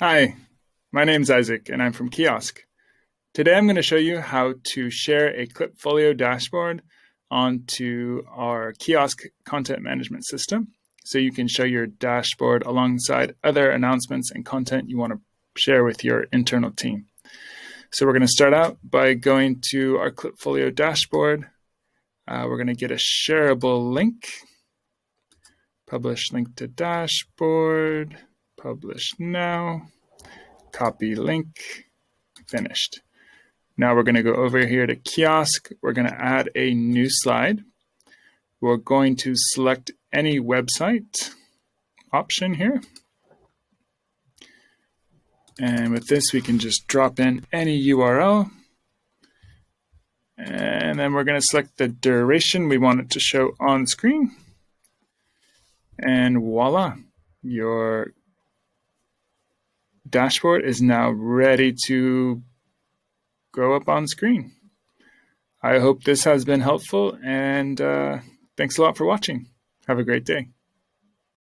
Hi, my name's Isaac and I'm from Kiosk. Today I'm going to show you how to share a Klipfolio dashboard onto our Kiosk content management system so you can show your dashboard alongside other announcements and content you want to share with your internal team. So we're going to start out by going to our Klipfolio dashboard. We're going to get a shareable link. Publish link to dashboard. Publish now. Copy link. Finished. Now we're going to go over here to Kiosk. We're going to add a new slide. We're going to select any website option here. And with this, we can just drop in any URL. And then we're going to select the duration we want it to show on screen. And voila, your dashboard is now ready to go up on screen. I hope this has been helpful, and thanks a lot for watching. Have a great day.